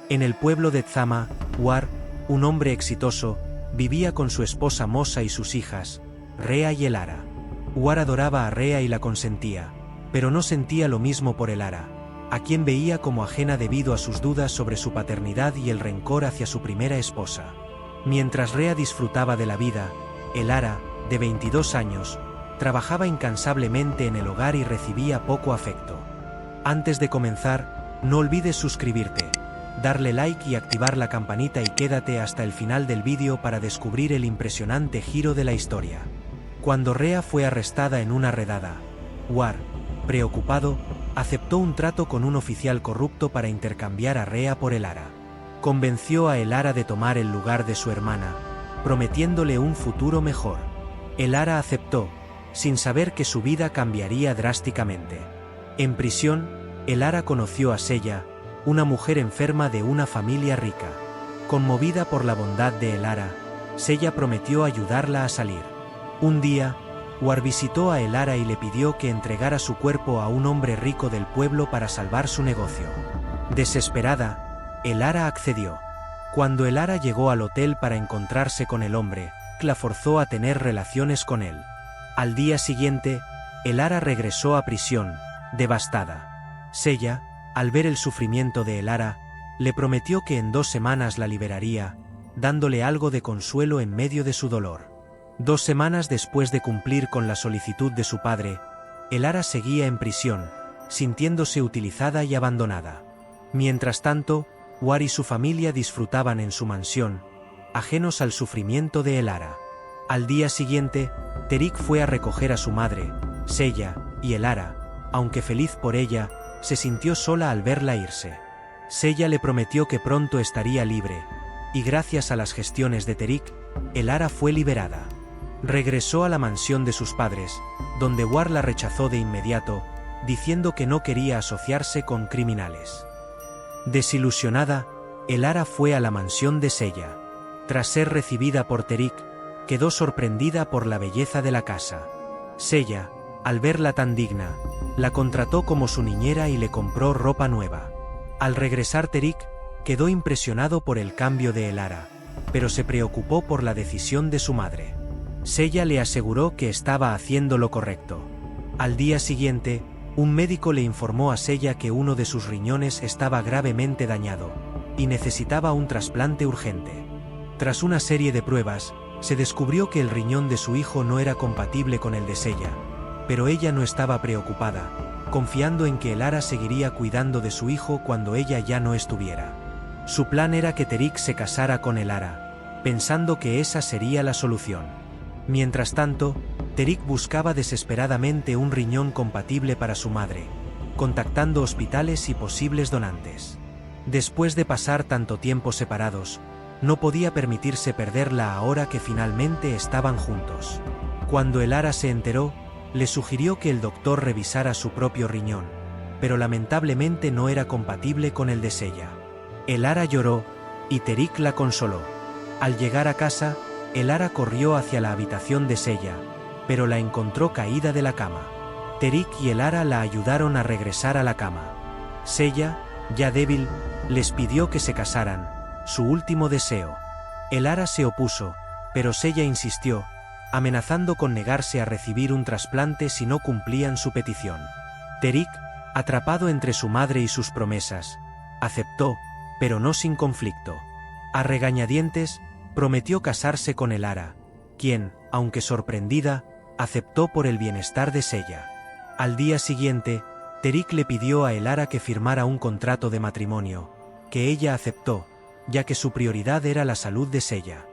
En el pueblo de Tzama, War, un hombre exitoso, vivía con su esposa Mosa y sus hijas, Rea y Elara. War adoraba a Rea y la consentía, pero no sentía lo mismo por Elara, a quien veía como ajena debido a sus dudas sobre su paternidad y el rencor hacia su primera esposa. Mientras Rea disfrutaba de la vida, Elara, de 22 años, trabajaba incansablemente en el hogar y recibía poco afecto. Antes de comenzar, no olvides suscribirte, darle like y activar la campanita y quédate hasta el final del vídeo para descubrir el impresionante giro de la historia. Cuando Rea fue arrestada en una redada, War, preocupado, aceptó un trato con un oficial corrupto para intercambiar a Rea por Elara. Convenció a Elara de tomar el lugar de su hermana, prometiéndole un futuro mejor. Elara aceptó, sin saber que su vida cambiaría drásticamente. En prisión, Elara conoció a Sella, una mujer enferma de una familia rica. Conmovida por la bondad de Elara, Sella prometió ayudarla a salir. Un día, War visitó a Elara y le pidió que entregara su cuerpo a un hombre rico del pueblo para salvar su negocio. Desesperada, Elara accedió. Cuando Elara llegó al hotel para encontrarse con el hombre, la forzó a tener relaciones con él. Al día siguiente, Elara regresó a prisión, devastada. Sella, al ver el sufrimiento de Elara, le prometió que en 2 semanas la liberaría, dándole algo de consuelo en medio de su dolor. 2 semanas después de cumplir con la solicitud de su padre, Elara seguía en prisión, sintiéndose utilizada y abandonada. Mientras tanto, War y su familia disfrutaban en su mansión, ajenos al sufrimiento de Elara. Al día siguiente, Terik fue a recoger a su madre, Sella, y Elara, aunque feliz por ella, se sintió sola al verla irse. Sella le prometió que pronto estaría libre, y gracias a las gestiones de Terik, Elara fue liberada. Regresó a la mansión de sus padres, donde War la rechazó de inmediato, diciendo que no quería asociarse con criminales. Desilusionada, Elara fue a la mansión de Sella. Tras ser recibida por Terik, quedó sorprendida por la belleza de la casa. Sella, al verla tan digna, la contrató como su niñera y le compró ropa nueva. Al regresar Terik, quedó impresionado por el cambio de Elara, pero se preocupó por la decisión de su madre. Sella le aseguró que estaba haciendo lo correcto. Al día siguiente, un médico le informó a Sella que uno de sus riñones estaba gravemente dañado, y necesitaba un trasplante urgente. Tras una serie de pruebas, se descubrió que el riñón de su hijo no era compatible con el de Sella, pero ella no estaba preocupada, confiando en que Elara seguiría cuidando de su hijo cuando ella ya no estuviera. Su plan era que Terik se casara con Elara, pensando que esa sería la solución. Mientras tanto, Terik buscaba desesperadamente un riñón compatible para su madre, contactando hospitales y posibles donantes. Después de pasar tanto tiempo separados, no podía permitirse perderla ahora que finalmente estaban juntos. Cuando Elara se enteró, le sugirió que el doctor revisara su propio riñón, pero lamentablemente no era compatible con el de Sella. Elara lloró, y Terik la consoló. Al llegar a casa, Elara corrió hacia la habitación de Sella, pero la encontró caída de la cama. Terik y Elara la ayudaron a regresar a la cama. Sella, ya débil, les pidió que se casaran, su último deseo. Elara se opuso, pero Sella insistió, amenazando con negarse a recibir un trasplante si no cumplían su petición. Terik, atrapado entre su madre y sus promesas, aceptó, pero no sin conflicto. A regañadientes, prometió casarse con Elara, quien, aunque sorprendida, aceptó por el bienestar de Sella. Al día siguiente, Terik le pidió a Elara que firmara un contrato de matrimonio, que ella aceptó, ya que su prioridad era la salud de Sella.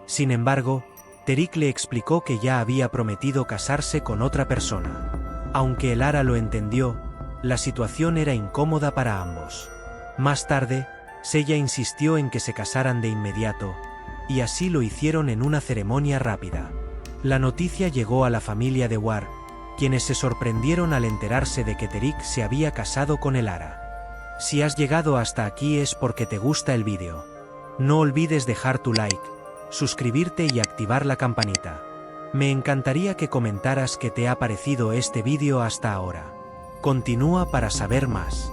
Sin embargo, Terik le explicó que ya había prometido casarse con otra persona. Aunque Elara lo entendió, la situación era incómoda para ambos. Más tarde, Sella insistió en que se casaran de inmediato, y así lo hicieron en una ceremonia rápida. La noticia llegó a la familia de War, quienes se sorprendieron al enterarse de que Terik se había casado con Elara. Si has llegado hasta aquí es porque te gusta el vídeo. No olvides dejar tu like, suscribirte y activar la campanita. Me encantaría que comentaras qué te ha parecido este vídeo hasta ahora. Continúa para saber más.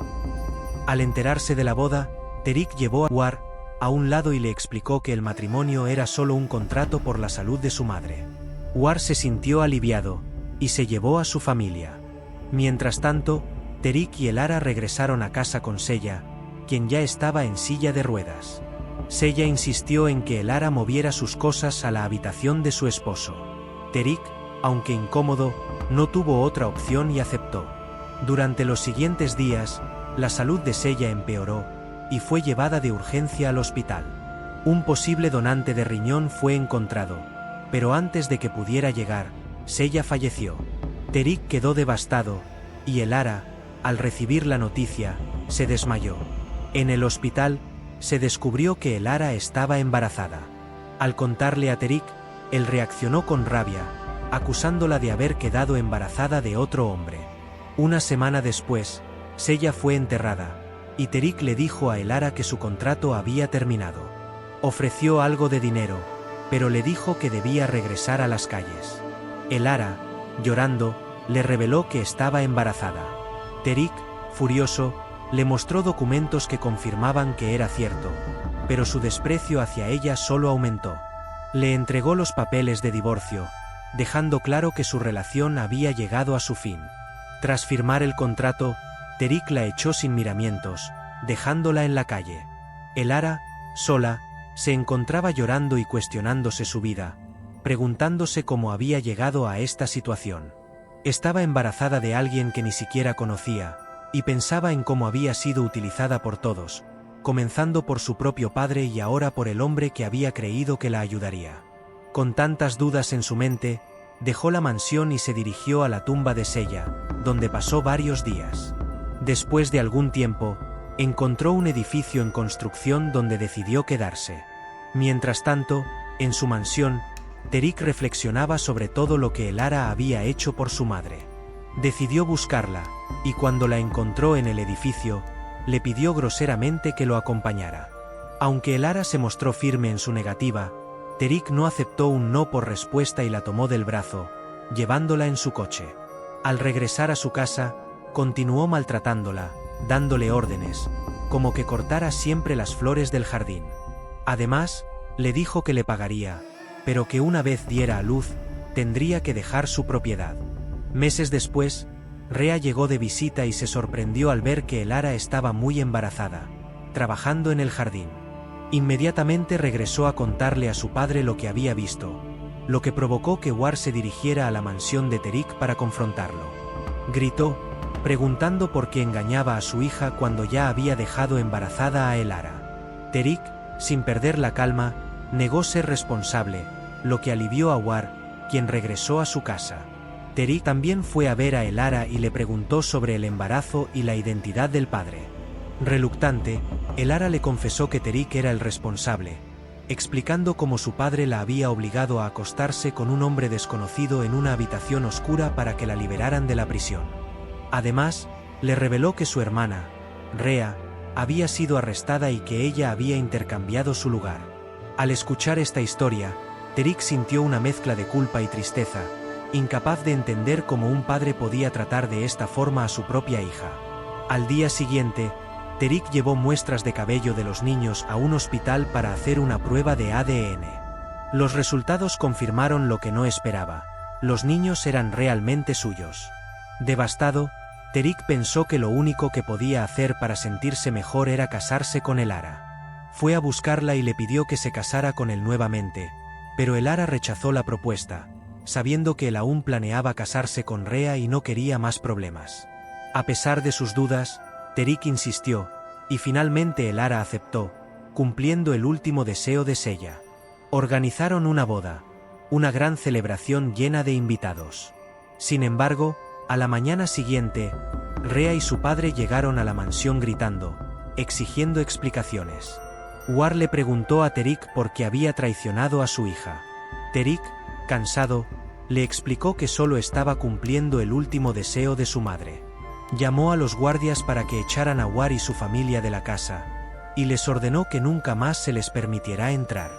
Al enterarse de la boda, Terik llevó a War a un lado y le explicó que el matrimonio era solo un contrato por la salud de su madre. War se sintió aliviado y se llevó a su familia. Mientras tanto, Terik y Elara regresaron a casa con Sella, quien ya estaba en silla de ruedas. Sella insistió en que Elara moviera sus cosas a la habitación de su esposo. Terik, aunque incómodo, no tuvo otra opción y aceptó. Durante los siguientes días, la salud de Sella empeoró y fue llevada de urgencia al hospital. Un posible donante de riñón fue encontrado, pero antes de que pudiera llegar, Sella falleció. Terik quedó devastado, y Elara, al recibir la noticia, se desmayó. En el hospital, se descubrió que Elara estaba embarazada. Al contarle a Terik, él reaccionó con rabia, acusándola de haber quedado embarazada de otro hombre. Una semana después, Sella fue enterrada, y Terik le dijo a Elara que su contrato había terminado. Ofreció algo de dinero, pero le dijo que debía regresar a las calles. Elara, llorando, le reveló que estaba embarazada. Terik, furioso, le mostró documentos que confirmaban que era cierto, pero su desprecio hacia ella solo aumentó. Le entregó los papeles de divorcio, dejando claro que su relación había llegado a su fin. Tras firmar el contrato, Terik la echó sin miramientos, dejándola en la calle. Elara, sola, se encontraba llorando y cuestionándose su vida, preguntándose cómo había llegado a esta situación. Estaba embarazada de alguien que ni siquiera conocía, y pensaba en cómo había sido utilizada por todos, comenzando por su propio padre y ahora por el hombre que había creído que la ayudaría. Con tantas dudas en su mente, dejó la mansión y se dirigió a la tumba de Sella, donde pasó varios días. Después de algún tiempo, encontró un edificio en construcción donde decidió quedarse. Mientras tanto, en su mansión, Terik reflexionaba sobre todo lo que Elara había hecho por su madre. Decidió buscarla, y cuando la encontró en el edificio, le pidió groseramente que lo acompañara. Aunque Elara se mostró firme en su negativa, Terik no aceptó un no por respuesta y la tomó del brazo, llevándola en su coche. Al regresar a su casa, continuó maltratándola, dándole órdenes, como que cortara siempre las flores del jardín. Además, le dijo que le pagaría, pero que una vez diera a luz, tendría que dejar su propiedad. Meses después, Rea llegó de visita y se sorprendió al ver que Elara estaba muy embarazada, trabajando en el jardín. Inmediatamente regresó a contarle a su padre lo que había visto, lo que provocó que War se dirigiera a la mansión de Terik para confrontarlo. Gritó, preguntando por qué engañaba a su hija cuando ya había dejado embarazada a Elara. Terik, sin perder la calma, negó ser responsable, lo que alivió a War, quien regresó a su casa. Terik también fue a ver a Elara y le preguntó sobre el embarazo y la identidad del padre. Reluctante, Elara le confesó que Terik era el responsable, explicando cómo su padre la había obligado a acostarse con un hombre desconocido en una habitación oscura para que la liberaran de la prisión. Además, le reveló que su hermana, Rea, había sido arrestada y que ella había intercambiado su lugar. Al escuchar esta historia, Terik sintió una mezcla de culpa y tristeza, incapaz de entender cómo un padre podía tratar de esta forma a su propia hija. Al día siguiente, Terik llevó muestras de cabello de los niños a un hospital para hacer una prueba de ADN. Los resultados confirmaron lo que no esperaba: los niños eran realmente suyos. Devastado, Terik pensó que lo único que podía hacer para sentirse mejor era casarse con Elara. Fue a buscarla y le pidió que se casara con él nuevamente, pero Elara rechazó la propuesta, sabiendo que él aún planeaba casarse con Rea y no quería más problemas. A pesar de sus dudas, Terik insistió, y finalmente Elara aceptó, cumpliendo el último deseo de Sella. Organizaron una boda, una gran celebración llena de invitados. Sin embargo, a la mañana siguiente, Rea y su padre llegaron a la mansión gritando, exigiendo explicaciones. War le preguntó a Terik por qué había traicionado a su hija. Terik, cansado, le explicó que solo estaba cumpliendo el último deseo de su madre. Llamó a los guardias para que echaran a War y su familia de la casa, y les ordenó que nunca más se les permitiera entrar.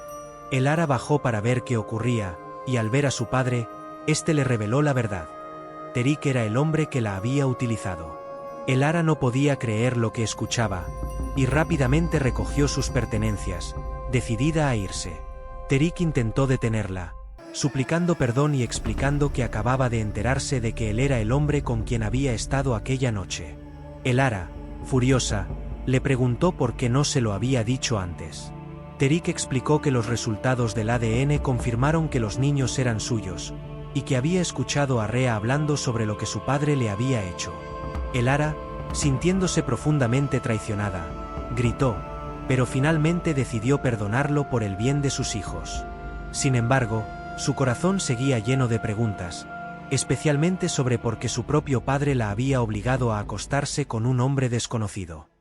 Elara bajó para ver qué ocurría, y al ver a su padre, este le reveló la verdad. Terik era el hombre que la había utilizado. Elara no podía creer lo que escuchaba, y rápidamente recogió sus pertenencias, decidida a irse. Terik intentó detenerla, suplicando perdón y explicando que acababa de enterarse de que él era el hombre con quien había estado aquella noche. Elara, furiosa, le preguntó por qué no se lo había dicho antes. Terik explicó que los resultados del ADN confirmaron que los niños eran suyos, y que había escuchado a Rhea hablando sobre lo que su padre le había hecho. Elara, sintiéndose profundamente traicionada, gritó, pero finalmente decidió perdonarlo por el bien de sus hijos. Sin embargo, su corazón seguía lleno de preguntas, especialmente sobre por qué su propio padre la había obligado a acostarse con un hombre desconocido.